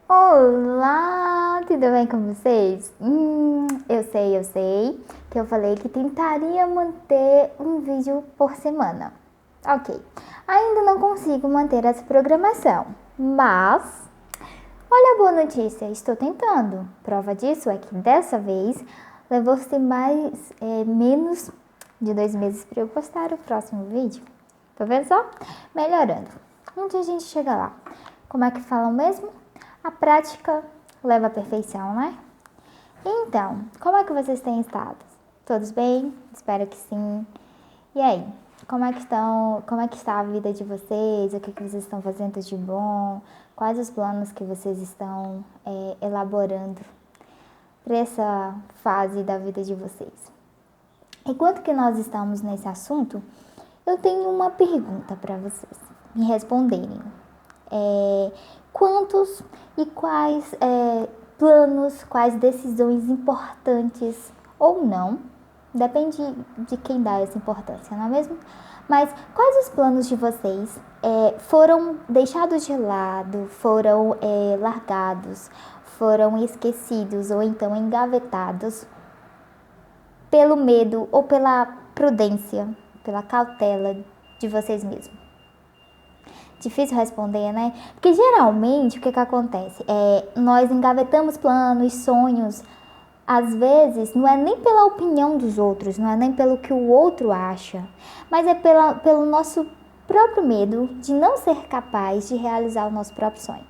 Olá, tudo bem com vocês? Eu sei que eu falei que tentaria manter um vídeo por semana. Ok, ainda não consigo manter essa programação, mas olha a boa notícia, estou tentando. Prova disso é que dessa vez levou-se menos de 2 meses para eu postar o próximo vídeo. Tá vendo só? Melhorando. Um dia a gente chega lá. Como é que falam mesmo? A prática leva à perfeição, né? Então, como é que vocês têm estado? Todos bem? Espero que sim. E aí, como é que estão? Como é que está a vida de vocês? O que vocês estão fazendo de bom? Quais os planos que vocês estão elaborando para essa fase da vida de vocês? Enquanto que nós estamos nesse assunto, eu tenho uma pergunta para vocês me responderem. Quantos e quais planos, quais decisões importantes ou não, depende de quem dá essa importância, não é mesmo? Mas quais os planos de vocês foram deixados de lado, foram largados, foram esquecidos ou então engavetados pelo medo ou pela prudência, pela cautela de vocês mesmos? Difícil responder, né? Porque geralmente o que acontece? Nós engavetamos planos, sonhos, às vezes não é nem pela opinião dos outros, não é nem pelo que o outro acha, mas é pelo nosso próprio medo de não ser capaz de realizar o nosso próprio sonho.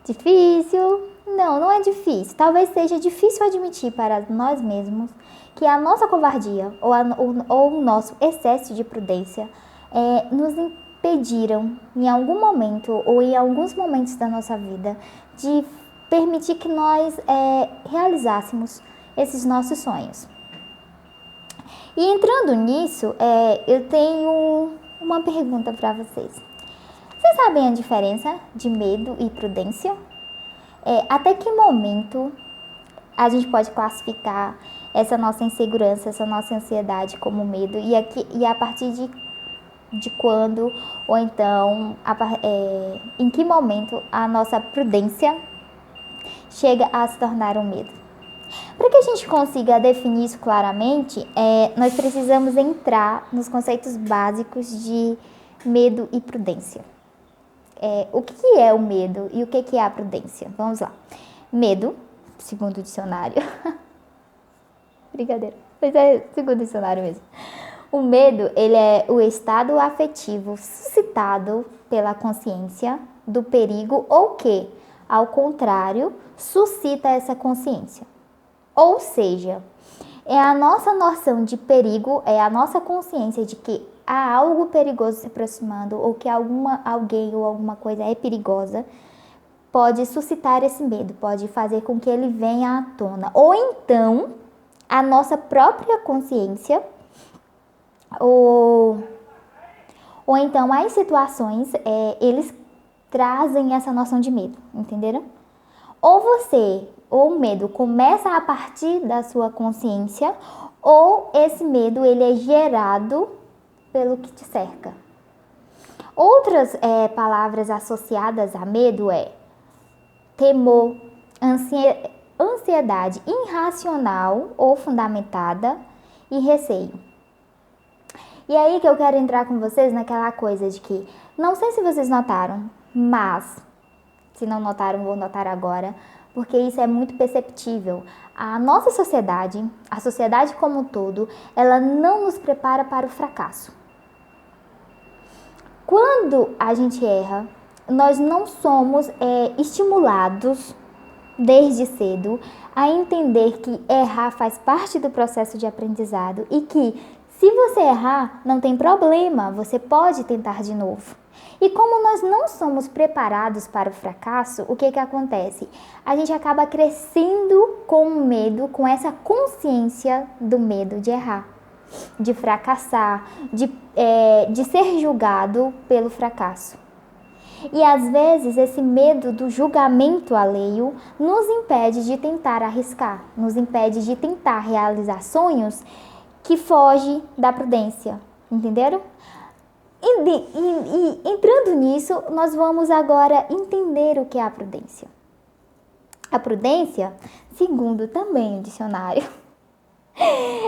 Difícil? Não, não é difícil. Talvez seja difícil admitir para nós mesmos que a nossa covardia ou o nosso excesso de prudência nos impediram em algum momento ou em alguns momentos da nossa vida de permitir que nós realizássemos esses nossos sonhos. E entrando nisso, eu tenho uma pergunta para vocês. Vocês sabem a diferença de medo e prudência? Até que momento a gente pode classificar essa nossa insegurança, essa nossa ansiedade como medo e a partir de quando ou então em que momento a nossa prudência chega a se tornar um medo? Para que a gente consiga definir isso claramente, nós precisamos entrar nos conceitos básicos de medo e prudência. O que é o medo e o que é a prudência? Vamos lá. Medo, segundo o dicionário. Brincadeira, mas é segundo o dicionário mesmo. O medo, ele é o estado afetivo suscitado pela consciência do perigo ou que, ao contrário, suscita essa consciência. Ou seja, é a nossa noção de perigo, é a nossa consciência de que há algo perigoso se aproximando ou que alguém ou alguma coisa é perigosa, pode suscitar esse medo, pode fazer com que ele venha à tona. Ou então, a nossa própria consciência ou então as situações, eles trazem essa noção de medo, entenderam? Ou o medo começa a partir da sua consciência, ou esse medo ele é gerado pelo que te cerca. Outras palavras associadas a medo temor, ansiedade irracional ou fundamentada e receio. E aí que eu quero entrar com vocês naquela coisa de que, não sei se vocês notaram, mas se não notaram, vou notar agora, porque isso é muito perceptível. A nossa sociedade, a sociedade como um todo, ela não nos prepara para o fracasso. Quando a gente erra, nós não somos estimulados desde cedo a entender que errar faz parte do processo de aprendizado e que se você errar, não tem problema, você pode tentar de novo. E como nós não somos preparados para o fracasso, o que acontece? A gente acaba crescendo com o medo, com essa consciência do medo de errar, de fracassar, de ser julgado pelo fracasso. E às vezes esse medo do julgamento alheio nos impede de tentar arriscar, nos impede de tentar realizar sonhos que fogem da prudência, entenderam? E entrando nisso, nós vamos agora entender o que é a prudência. A prudência, segundo também o dicionário,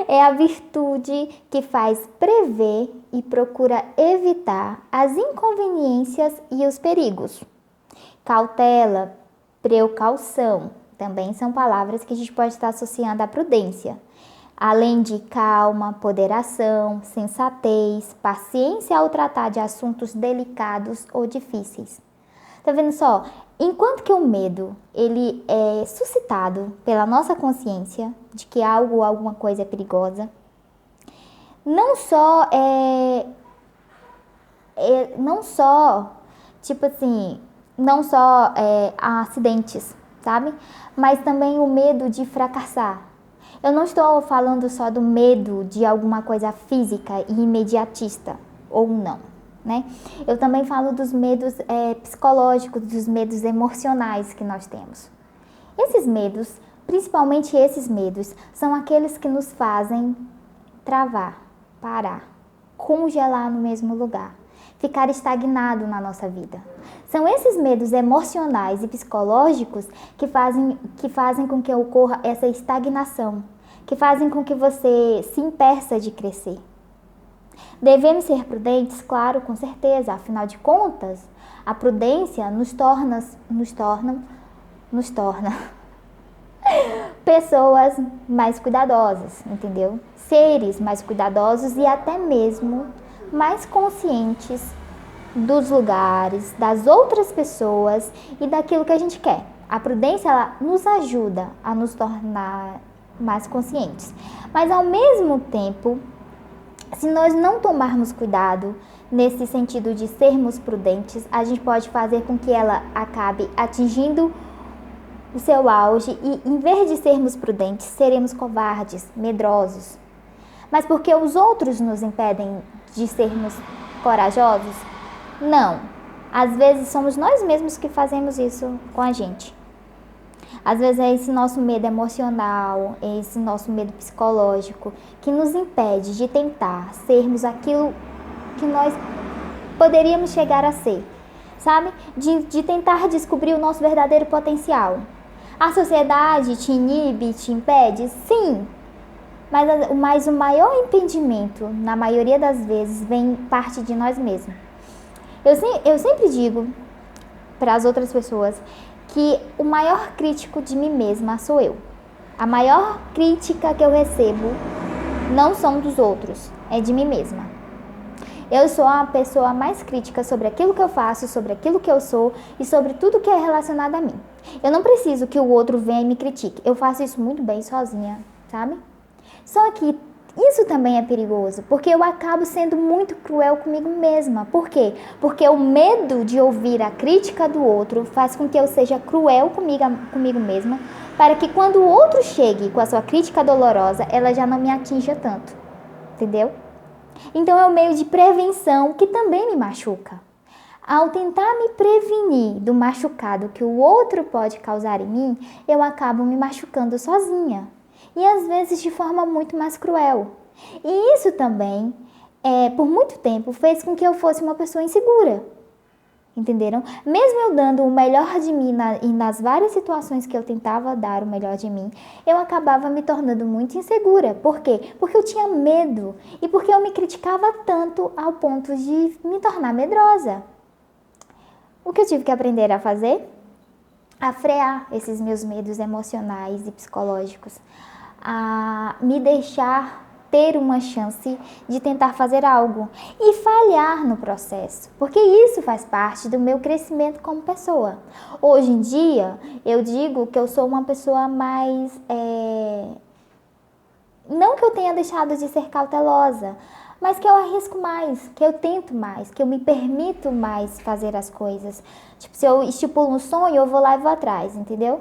é a virtude que faz prever e procura evitar as inconveniências e os perigos. Cautela, precaução, também são palavras que a gente pode estar associando à prudência. Além de calma, ponderação, sensatez, paciência ao tratar de assuntos delicados ou difíceis. Tá vendo só? Enquanto que o medo, ele é suscitado pela nossa consciência de que algo ou alguma coisa é perigosa, não só acidentes, sabe? Mas também o medo de fracassar. Eu não estou falando só do medo de alguma coisa física e imediatista, ou não, né? Eu também falo dos medos psicológicos, dos medos emocionais que nós temos. Esses medos, principalmente esses medos, são aqueles que nos fazem travar, parar, congelar no mesmo lugar, ficar estagnado na nossa vida. São esses medos emocionais e psicológicos que fazem com que ocorra essa estagnação, que fazem com que você se impeça de crescer. Devemos ser prudentes? Claro, com certeza. Afinal de contas, a prudência nos torna pessoas mais cuidadosas, entendeu? Seres mais cuidadosos e até mesmo mais conscientes dos lugares, das outras pessoas e daquilo que a gente quer. A prudência, ela nos ajuda a nos tornar mais conscientes. Mas ao mesmo tempo, se nós não tomarmos cuidado nesse sentido de sermos prudentes, a gente pode fazer com que ela acabe atingindo o seu auge e, em vez de sermos prudentes, seremos covardes, medrosos. Mas porque os outros nos impedem de sermos corajosos? Não. Às vezes somos nós mesmos que fazemos isso com a gente. Às vezes é esse nosso medo emocional, é esse nosso medo psicológico que nos impede de tentar sermos aquilo que nós poderíamos chegar a ser, sabe? De tentar descobrir o nosso verdadeiro potencial. A sociedade te inibe, te impede? Sim. Mas o maior impedimento, na maioria das vezes, vem parte de nós mesmos. Eu sempre digo para as outras pessoas que o maior crítico de mim mesma sou eu. A maior crítica que eu recebo não são dos outros, é de mim mesma. Eu sou a pessoa mais crítica sobre aquilo que eu faço, sobre aquilo que eu sou e sobre tudo que é relacionado a mim. Eu não preciso que o outro venha e me critique. Eu faço isso muito bem sozinha, sabe? Só que isso também é perigoso, porque eu acabo sendo muito cruel comigo mesma. Por quê? Porque o medo de ouvir a crítica do outro faz com que eu seja cruel comigo mesma, para que quando o outro chegue com a sua crítica dolorosa, ela já não me atinja tanto. Entendeu? Então é um meio de prevenção que também me machuca. Ao tentar me prevenir do machucado que o outro pode causar em mim, eu acabo me machucando sozinha. E às vezes de forma muito mais cruel. E isso também, por muito tempo, fez com que eu fosse uma pessoa insegura. Entenderam? Mesmo eu dando o melhor de mim e nas várias situações que eu tentava dar o melhor de mim, eu acabava me tornando muito insegura. Por quê? Porque eu tinha medo e porque eu me criticava tanto ao ponto de me tornar medrosa. O que eu tive que aprender a fazer? A frear esses meus medos emocionais e psicológicos, a me deixar ter uma chance de tentar fazer algo e falhar no processo, porque isso faz parte do meu crescimento como pessoa. Hoje em dia, eu digo que eu sou uma pessoa mais... Não que eu tenha deixado de ser cautelosa, mas que eu arrisco mais, que eu tento mais, que eu me permito mais fazer as coisas. Tipo, se eu estipulo um sonho, eu vou lá e vou atrás, entendeu?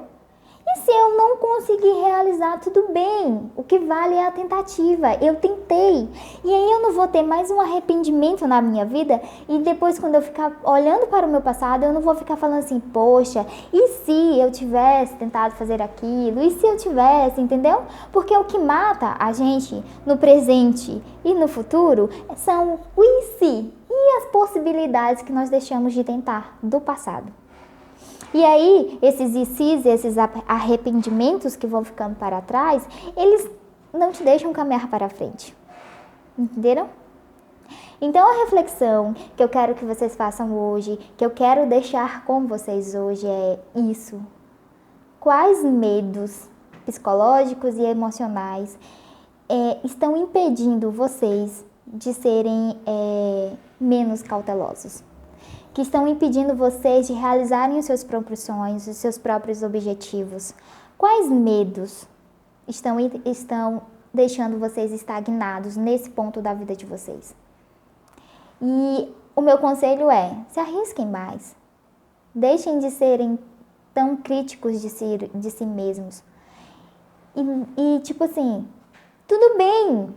E se eu não conseguir realizar, tudo bem. O que vale é a tentativa. Eu tentei. E aí eu não vou ter mais um arrependimento na minha vida. E depois, quando eu ficar olhando para o meu passado, eu não vou ficar falando assim, poxa, e se eu tivesse tentado fazer aquilo? E se eu tivesse, entendeu? Porque o que mata a gente no presente e no futuro são o e se. E as possibilidades que nós deixamos de tentar do passado. E aí, esses ICs, esses arrependimentos que vão ficando para trás, eles não te deixam caminhar para frente. Entenderam? Então, a reflexão que eu quero que vocês façam hoje, que eu quero deixar com vocês hoje é isso. Quais medos psicológicos e emocionais estão impedindo vocês de serem menos cautelosos? Que estão impedindo vocês de realizarem os seus próprios sonhos, os seus próprios objetivos? Quais medos estão deixando vocês estagnados nesse ponto da vida de vocês? E o meu conselho é, se arrisquem mais. Deixem de serem tão críticos de si mesmos. E tipo assim, tudo bem,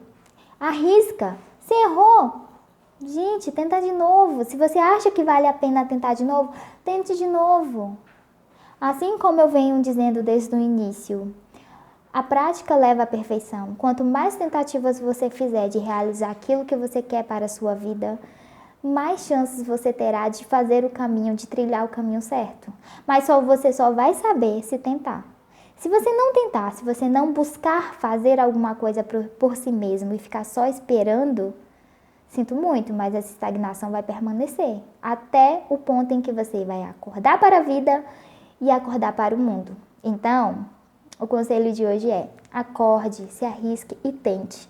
arrisca, você errou. Gente, tenta de novo. Se você acha que vale a pena tentar de novo, tente de novo. Assim como eu venho dizendo desde o início, a prática leva à perfeição. Quanto mais tentativas você fizer de realizar aquilo que você quer para a sua vida, mais chances você terá de fazer o caminho, de trilhar o caminho certo. Mas você só vai saber se tentar. Se você não tentar, se você não buscar fazer alguma coisa por si mesmo e ficar só esperando, sinto muito, mas essa estagnação vai permanecer até o ponto em que você vai acordar para a vida e acordar para o mundo. Então, o conselho de hoje é: acorde, se arrisque e tente.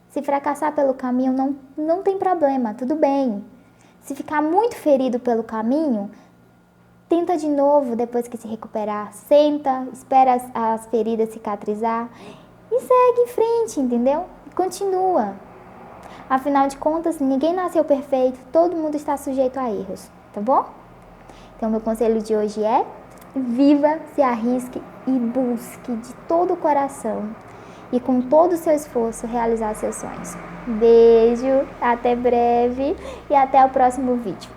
Se fracassar pelo caminho, não tem problema, tudo bem. Se ficar muito ferido pelo caminho, tenta de novo depois que se recuperar. Senta, espera as feridas cicatrizar e segue em frente, entendeu? Continua. Afinal de contas, ninguém nasceu perfeito, todo mundo está sujeito a erros, tá bom? Então, meu conselho de hoje é: viva, se arrisque e busque de todo o coração e com todo o seu esforço realizar seus sonhos. Beijo, até breve e até o próximo vídeo.